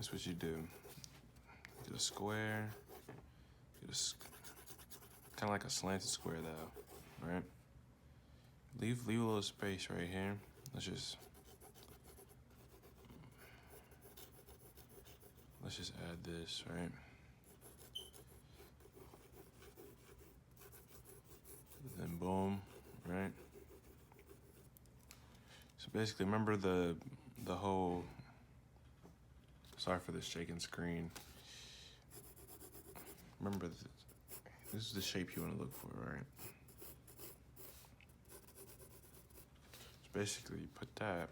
That's what you do. Get a square. Get a kind of like a slanted square though, right? Leave a little space right here. Let's just add this, right? Then boom, right? So basically, remember the whole. Sorry for this shaking screen. Remember this is the shape you want to look for, right? So basically, put that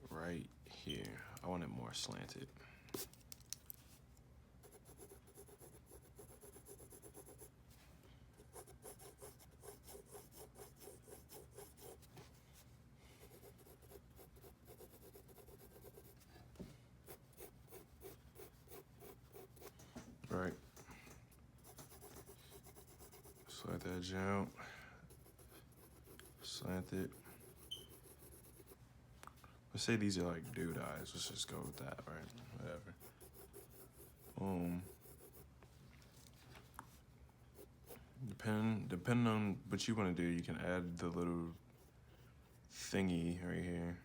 right here. I want it more slanted. Right. Slant that jump. Slant it. Let's say these are like dude eyes. Let's just go with that, right? Whatever. Boom. Depending on what you want to do, you can add the little thingy right here.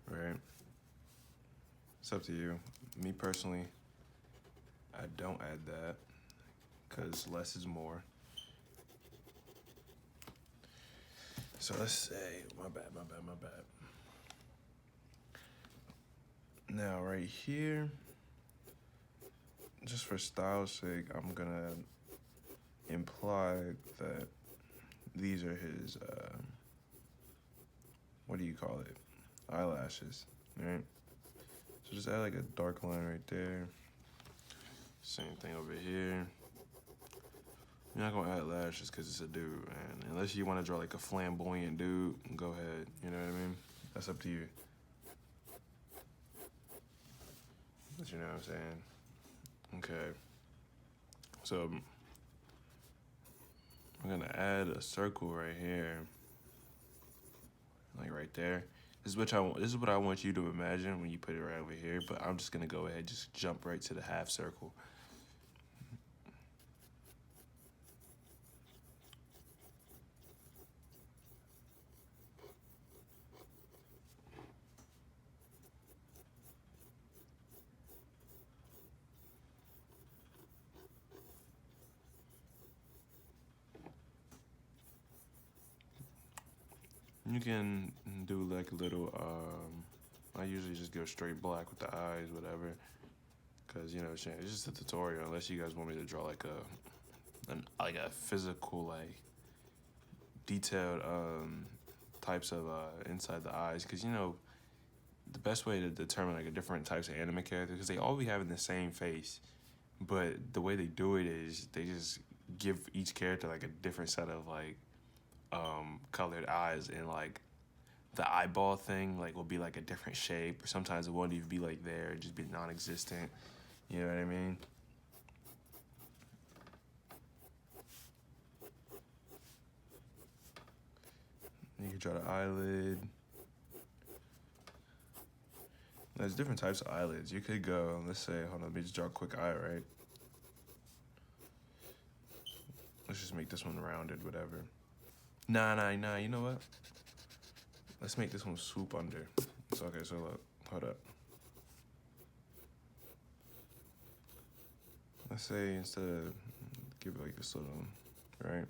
Right? It's up to you. Me personally, I don't add that because less is more. So let's say, my bad. Now right here, just for style's sake, I'm gonna imply that these are his, what do you call it? Eyelashes, right? So just add like a dark line right there. Same thing over here. You're not gonna add lashes because it's a dude, man. Unless you want to draw like a flamboyant dude, go ahead. You know what I mean? That's up to you. But you know what I'm saying? Okay. So I'm gonna add a circle right here, like right there. This is what I want you to imagine when you put it right over here. But I'm just gonna go ahead, just jump right to the half circle. You can do like a little. I usually just go straight black with the eyes, whatever. Cause you know, it's just a tutorial. Unless you guys want me to draw like a physical, like detailed types of inside the eyes. Cause you know, the best way to determine like a different types of anime characters, because they all be having the same face, but the way they do it is they just give each character like a different set of like colored eyes, and like the eyeball thing like will be like a different shape, or sometimes it won't even be like there, it just be non-existent. You know what I mean? You can draw the eyelid. There's different types of eyelids. You could go, let's say, hold on, let me just draw a quick eye, right? Let's just make this one rounded, whatever. Nah, you know what? Let's make this one swoop under. It's okay, so look, hold up. Let's say instead of, give it like this little, right?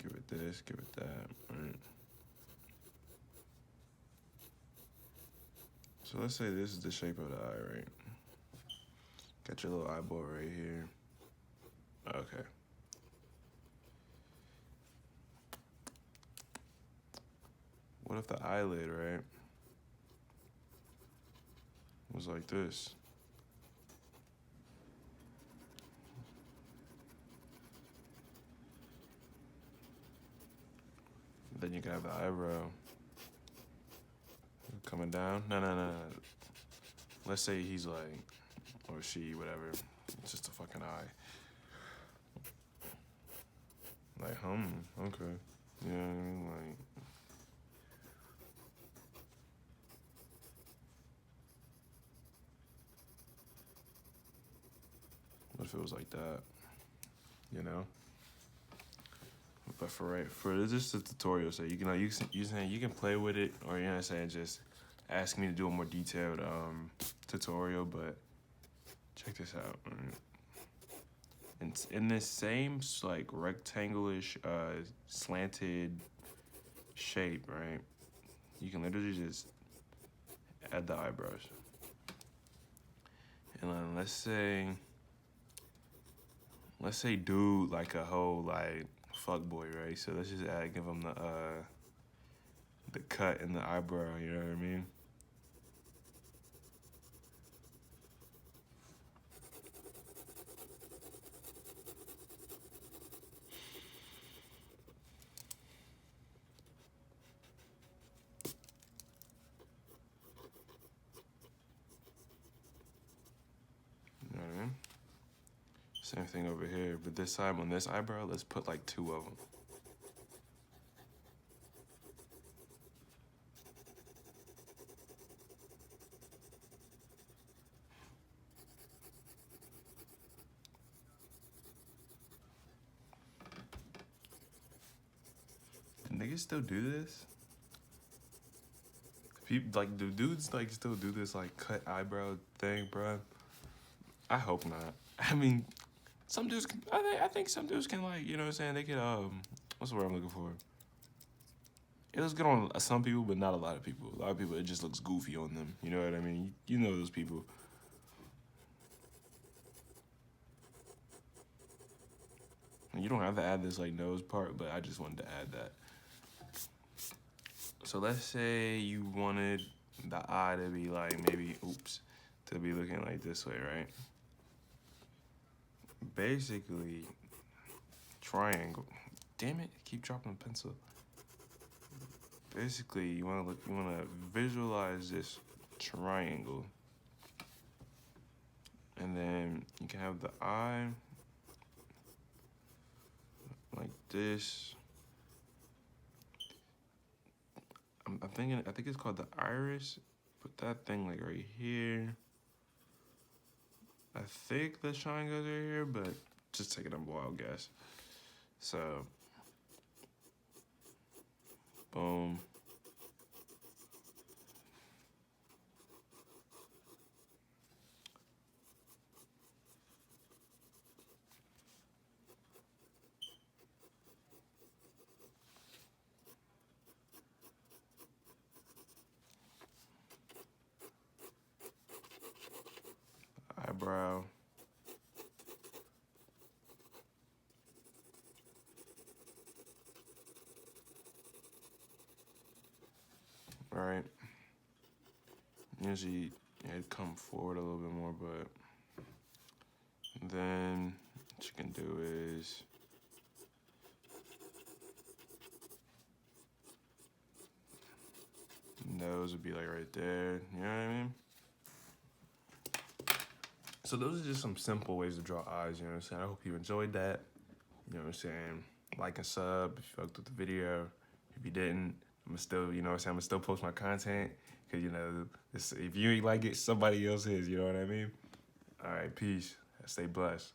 Give it this, give it that, right? So let's say this is the shape of the eye, right? Got your little eyeball right here. Okay. What if the eyelid, right, was like this? Then you can have the eyebrow coming down. No. Let's say he's like, or she, whatever. It's just a fucking eye. Like, okay. You know what I mean? Like, if it was like that, you know. But for just a tutorial, so you can you can play with it, or you know what I'm saying, just ask me to do a more detailed tutorial. But check this out. In this same like rectangular-ish slanted shape, right? You can literally just add the eyebrows. And then let's say dude like a whole like fuck boy, right? So let's just give him the cut in the eyebrow, you know what I mean? You know what I mean? Same thing over here, but this time on this eyebrow, let's put like 2 of them. Do niggas still do this? People like, do dudes like still do this like cut eyebrow thing, bro? I hope not. I mean, some dudes can, I think some dudes can, like, you know what I'm saying, they can what's the word I'm looking for? It looks good on some people, but not a lot of people. A lot of people, it just looks goofy on them. You know what I mean? You know those people. And you don't have to add this like nose part, but I just wanted to add that. So let's say you wanted the eye to be like maybe, to be looking like this way, right? Basically, triangle. Damn it, keep dropping the pencil. Basically, you wanna visualize this triangle. And then you can have the eye like this. I think it's called the iris. Put that thing like right here. I think the triangles are here, but just taking a wild guess. So, boom. Eyebrow. All right. Usually it'd come forward a little bit more, but then what you can do is nose would be like right there. You know what I mean? So those are just some simple ways to draw eyes, you know what I'm saying? I hope you enjoyed that. You know what I'm saying? Like and sub if you fucked with the video. If you didn't, I'm still, you know what I'm saying? I'm gonna still post my content. Cause you know, if you ain't like it, somebody else is, you know what I mean? All right, peace. Stay blessed.